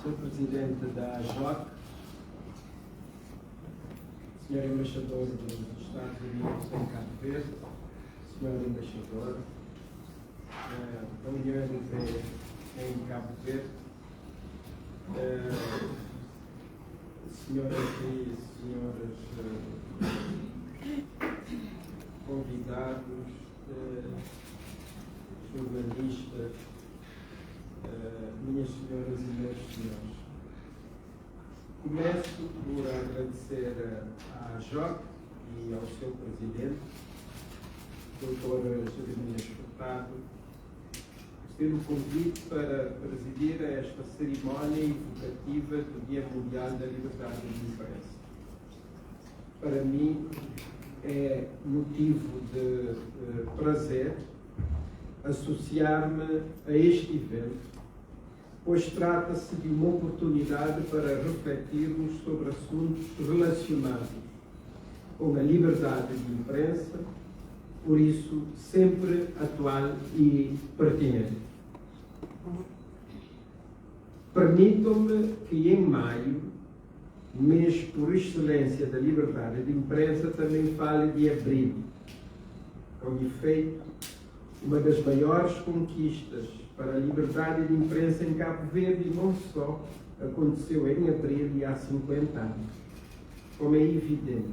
Sr. Presidente da AJOC, Sr. Embaixador dos Estados Unidos em Cabo Verde, Sr. Embaixador, da União Europeia em Cabo Verde, senhoras e senhores convidados, jornalistas, minhas senhoras e meus senhores. Começo por agradecer à AJOC e ao seu presidente, Dr. Jeremias Furtado, por ter o convite para presidir esta cerimónia evocativa do Dia Mundial da Liberdade de Imprensa. Para mim é motivo de prazer associar-me a este evento, pois trata-se de uma oportunidade para refletirmos sobre assuntos relacionados com a liberdade de imprensa, por isso sempre atual e pertinente. Permitam-me que em maio, mês por excelência da liberdade de imprensa, também fale de abril. Com efeito, uma das maiores conquistas para a liberdade de imprensa em Cabo Verde não só aconteceu em abril e há 50 anos, como é evidente.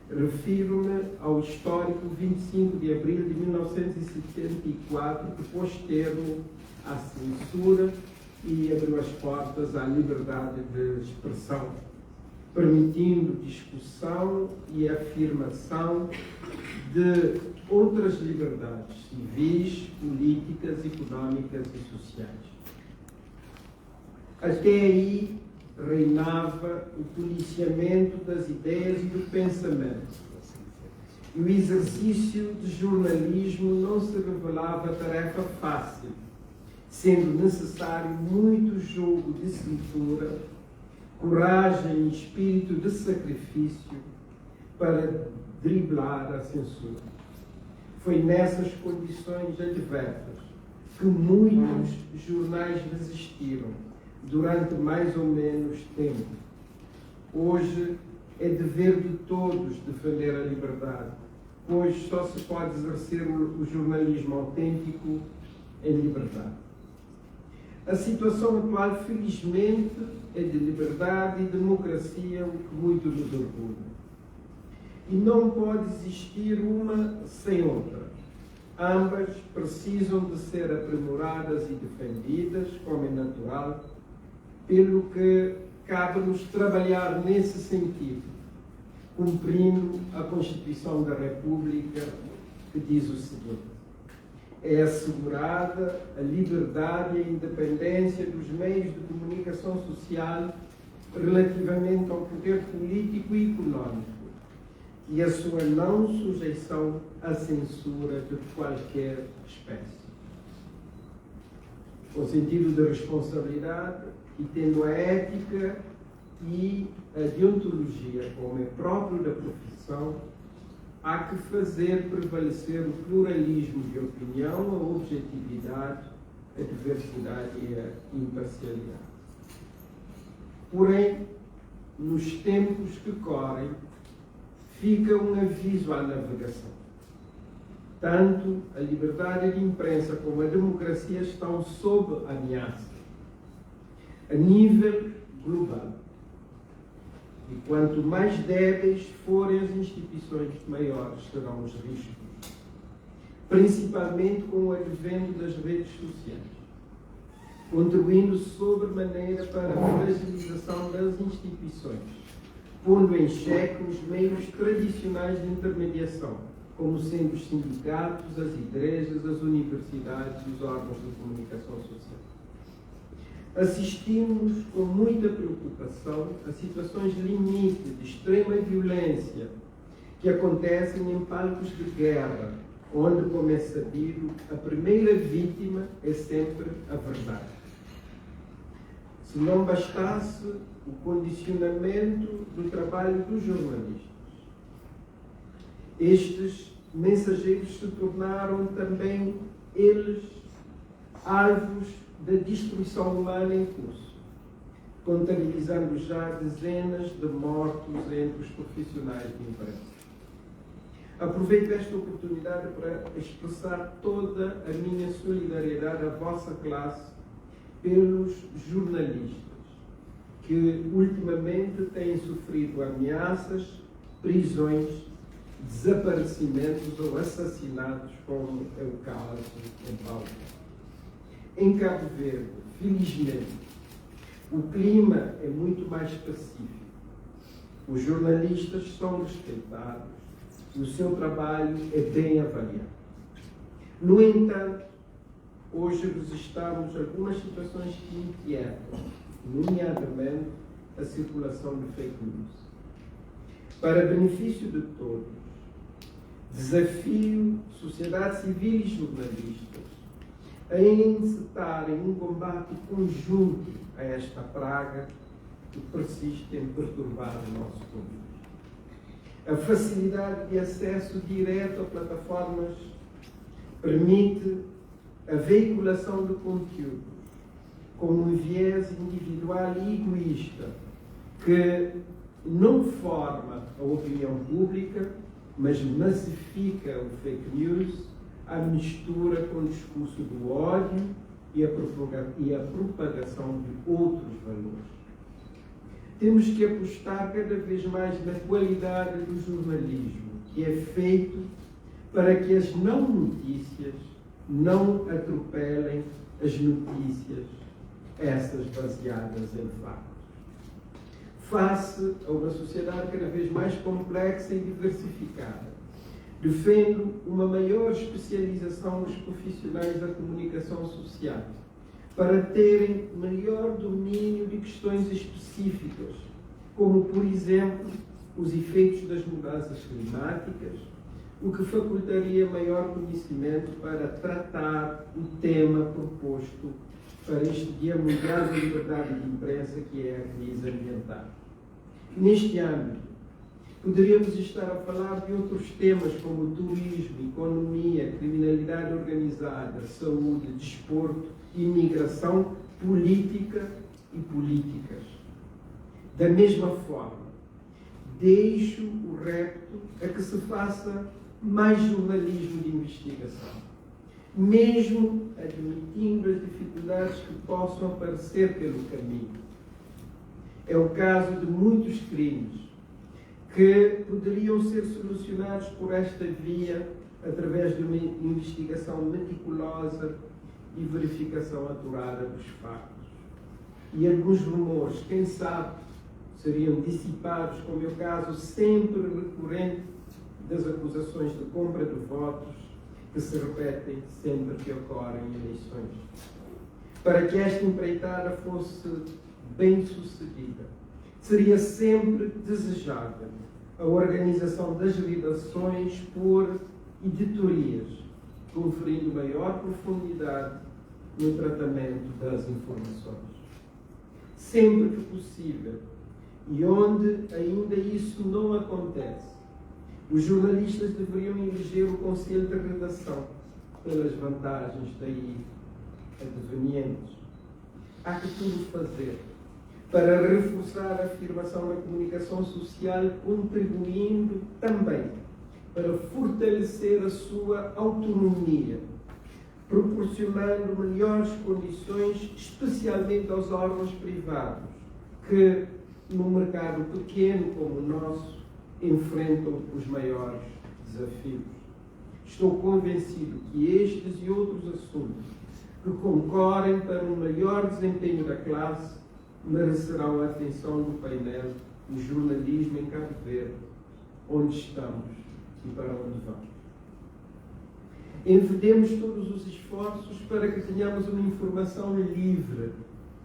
Refiro-me ao histórico 25 de abril de 1974, que pôs termo à censura e abriu as portas à liberdade de expressão, permitindo discussão e afirmação de outras liberdades civis, políticas, económicas e sociais. Até aí reinava o policiamento das ideias e do pensamento. E o exercício de jornalismo não se revelava tarefa fácil, sendo necessário muito jogo de cintura, coragem e espírito de sacrifício para driblar a censura. Foi nessas condições adversas que muitos jornais resistiram durante mais ou menos tempo. Hoje é dever de todos defender a liberdade, pois só se pode exercer o jornalismo autêntico em liberdade. A situação atual, felizmente, é de liberdade e democracia, o que muito nos orgulha. E não pode existir uma sem outra. Ambas precisam de ser aprimoradas e defendidas, como é natural, pelo que cabe-nos trabalhar nesse sentido, cumprindo a Constituição da República, que diz o seguinte: é assegurada a liberdade e a independência dos meios de comunicação social relativamente ao poder político e económico, e a sua não sujeição à censura de qualquer espécie. Com sentido de responsabilidade e tendo a ética e a deontologia como é próprio da profissão, há que fazer prevalecer o pluralismo de opinião, a objetividade, a diversidade e a imparcialidade. Porém, nos tempos que correm, fica um aviso à navegação. Tanto a liberdade de imprensa como a democracia estão sob ameaça, a nível global. E quanto mais débeis forem as instituições, maiores serão os riscos, principalmente com o advento das redes sociais, contribuindo sobremaneira para a fragilização das instituições, pondo em xeque os meios tradicionais de intermediação, como sendo os sindicatos, as igrejas, as universidades e os órgãos de comunicação social. Assistimos com muita preocupação a situações limite de extrema violência que acontecem em palcos de guerra, onde, como é sabido, a primeira vítima é sempre a verdade. Se não bastasse o condicionamento do trabalho dos jornalistas, estes mensageiros se tornaram também eles alvos da destruição humana em curso, contabilizando já dezenas de mortos entre os profissionais de imprensa. Aproveito esta oportunidade para expressar toda a minha solidariedade à vossa classe pelos jornalistas que ultimamente têm sofrido ameaças, prisões, desaparecimentos ou assassinatos, como é o caso em Paulo. Em Cabo Verde, felizmente, o clima é muito mais pacífico. Os jornalistas são respeitados e o seu trabalho é bem avaliado. No entanto, hoje registramos algumas situações que inquietam, nomeadamente a circulação de fake news. Para benefício de todos, desafio sociedade civil e jornalistas a encetarem um combate conjunto a esta praga que persiste em perturbar o nosso país. A facilidade de acesso direto a plataformas permite a veiculação de conteúdos com um viés individual e egoísta que não forma a opinião pública, mas massifica o fake news à mistura com o discurso do ódio e a propagação de outros valores. Temos que apostar cada vez mais na qualidade do jornalismo, que é feito para que as não notícias não atropelem as notícias, essas baseadas em factos. Face a uma sociedade cada vez mais complexa e diversificada, defendo uma maior especialização dos profissionais da comunicação social, para terem maior domínio de questões específicas, como, por exemplo, os efeitos das mudanças climáticas, o que facultaria maior conhecimento para tratar o tema proposto para este Dia Mundial da Liberdade de Imprensa, que é a crise ambiental. Neste âmbito, poderíamos estar a falar de outros temas como turismo, economia, criminalidade organizada, saúde, desporto, imigração, política e políticas. Da mesma forma, deixo o repto a que se faça mais jornalismo de investigação, mesmo admitindo as dificuldades que possam aparecer pelo caminho. É o caso de muitos crimes que poderiam ser solucionados por esta via através de uma investigação meticulosa e verificação acurada dos factos. E alguns rumores, quem sabe, seriam dissipados, como é o caso sempre recorrente das acusações de compra de votos que se repetem sempre que ocorrem eleições. Para que esta empreitada fosse bem-sucedida, seria sempre desejável a organização das redações por editorias, conferindo maior profundidade no tratamento das informações. Sempre que possível, e onde ainda isso não acontece, os jornalistas deveriam eleger o Conselho de Redação, pelas vantagens daí advenientes. Há que tudo fazer para reforçar a afirmação da comunicação social, contribuindo também para fortalecer a sua autonomia, proporcionando melhores condições, especialmente aos órgãos privados, que, num mercado pequeno como o nosso, enfrentam os maiores desafios. Estou convencido que estes e outros assuntos que concorrem para um maior desempenho da classe merecerão a atenção do painel O Jornalismo em Cabo Verde, onde estamos e para onde vamos. Envidemos todos os esforços para que tenhamos uma informação livre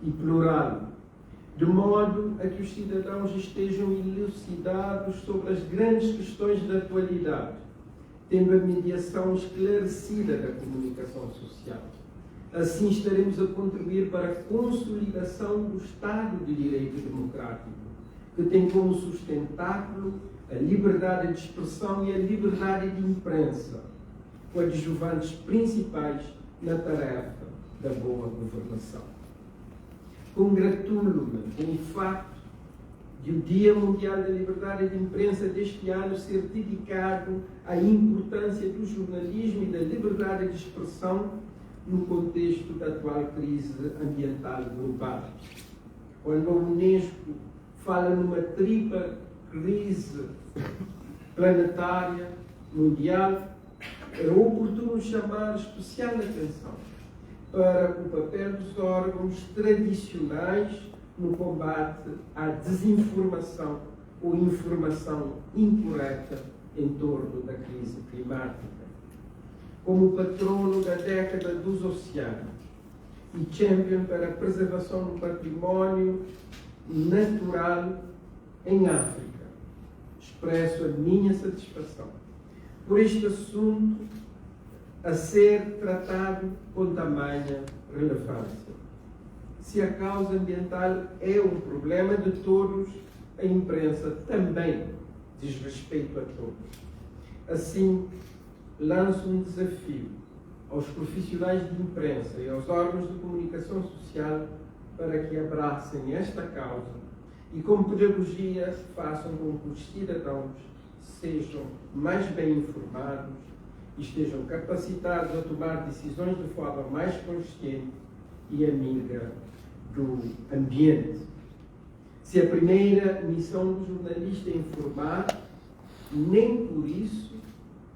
e plural, de modo a que os cidadãos estejam elucidados sobre as grandes questões da atualidade, tendo a mediação esclarecida da comunicação social. Assim estaremos a contribuir para a consolidação do Estado de Direito Democrático, que tem como sustentáculo a liberdade de expressão e a liberdade de imprensa, coadjuvantes principais na tarefa da boa governação. congratulo-me com o facto de o Dia Mundial da Liberdade de Imprensa deste ano ser dedicado à importância do jornalismo e da liberdade de expressão no contexto da atual crise ambiental global. Quando a Unesco fala numa tripla crise planetária, mundial, é oportuno chamar especial atenção para o papel dos órgãos tradicionais no combate à desinformação ou informação incorreta em torno da crise climática. Como patrono da década dos oceanos e champion para a preservação do património natural em África, expresso a minha satisfação por este assunto a ser tratado com tamanha relevância. Se a causa ambiental é um problema de todos, a imprensa também diz respeito a todos. Assim, lanço um desafio aos profissionais de imprensa e aos órgãos de comunicação social para que abracem esta causa e, com pedagogia, façam com que os cidadãos sejam mais bem informados e estejam capacitados a tomar decisões de forma mais consciente e amiga do ambiente. Se a primeira missão do jornalista é informar, nem por isso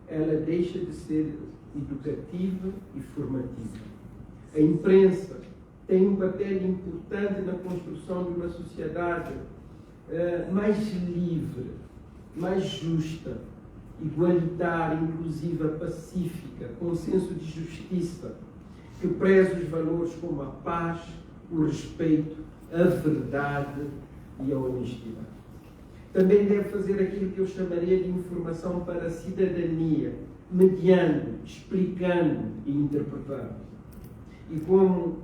ela deixa de ser educativa e formativa. A imprensa tem um papel importante na construção de uma sociedade mais livre, mais justa, igualitária, inclusiva, pacífica, com senso de justiça, que preza os valores como a paz, o respeito, a verdade e a honestidade. Também deve fazer aquilo que eu chamaria de informação para a cidadania, mediando, explicando e interpretando. E como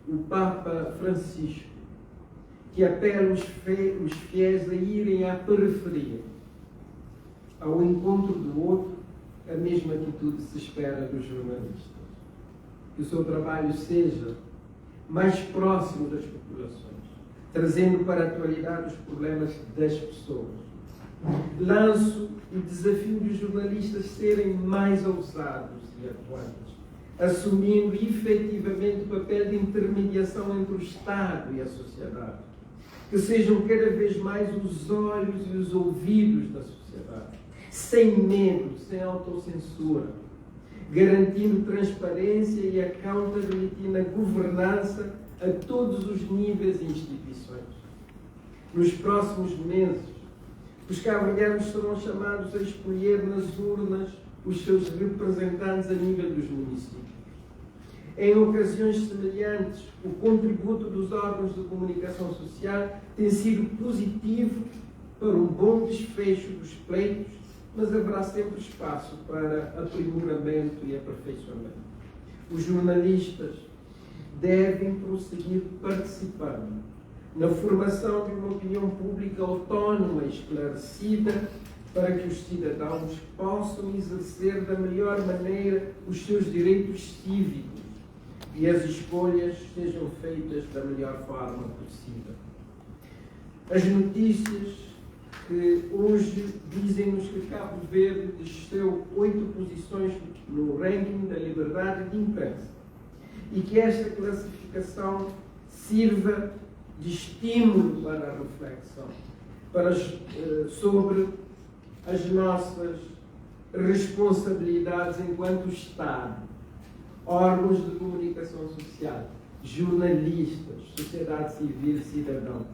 o Papa Francisco, que apela os fiéis a irem à periferia, ao encontro do outro, a mesma atitude se espera dos jornalistas. Que o seu trabalho seja mais próximo das populações, trazendo para a atualidade os problemas das pessoas. Lanço o desafio dos jornalistas serem mais ousados e atuantes, assumindo efetivamente o papel de intermediação entre o Estado e a sociedade, que sejam cada vez mais os olhos e os ouvidos da sociedade, sem medo, sem autocensura, garantindo transparência e accountability na governança a todos os níveis e instituições. Nos próximos meses, os cabo-verdianos serão chamados a escolher nas urnas os seus representantes a nível dos municípios. Em ocasiões semelhantes, o contributo dos órgãos de comunicação social tem sido positivo para um bom desfecho dos pleitos, mas haverá sempre espaço para aprimoramento e aperfeiçoamento. Os jornalistas devem prosseguir participando na formação de uma opinião pública autónoma e esclarecida para que os cidadãos possam exercer da melhor maneira os seus direitos cívicos e as escolhas sejam feitas da melhor forma possível. As notícias que hoje dizem-nos que Cabo Verde desceu 8 posições no ranking da liberdade de imprensa e que esta classificação sirva de estímulo para a reflexão sobre as nossas responsabilidades enquanto Estado, órgãos de comunicação social, jornalistas, sociedade civil, cidadãos.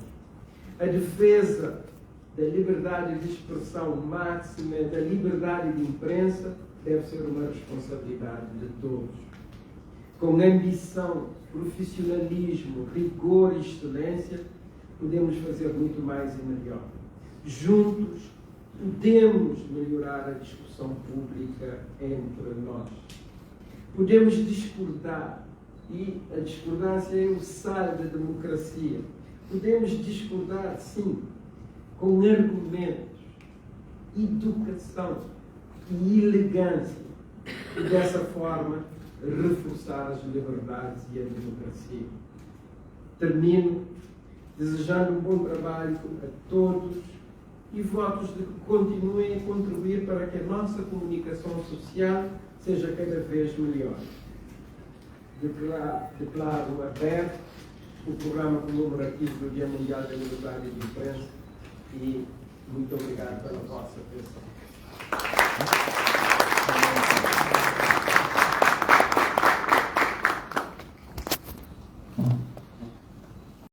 A defesa da liberdade de expressão máxima, da liberdade de imprensa, deve ser uma responsabilidade de todos. Com ambição, profissionalismo, rigor e excelência, podemos fazer muito mais e melhor. Juntos, podemos melhorar a discussão pública entre nós. Podemos discordar, e a discordância é o sal da democracia. Podemos discordar, sim, com argumentos, educação e elegância, e dessa forma reforçar as liberdades e a democracia. Termino desejando um bom trabalho a todos e votos de que continuem a contribuir para que a nossa comunicação social seja cada vez melhor. Declaro aberto o programa comemorativo do Dia Mundial da Liberdade de Imprensa e muito obrigado pela vossa atenção.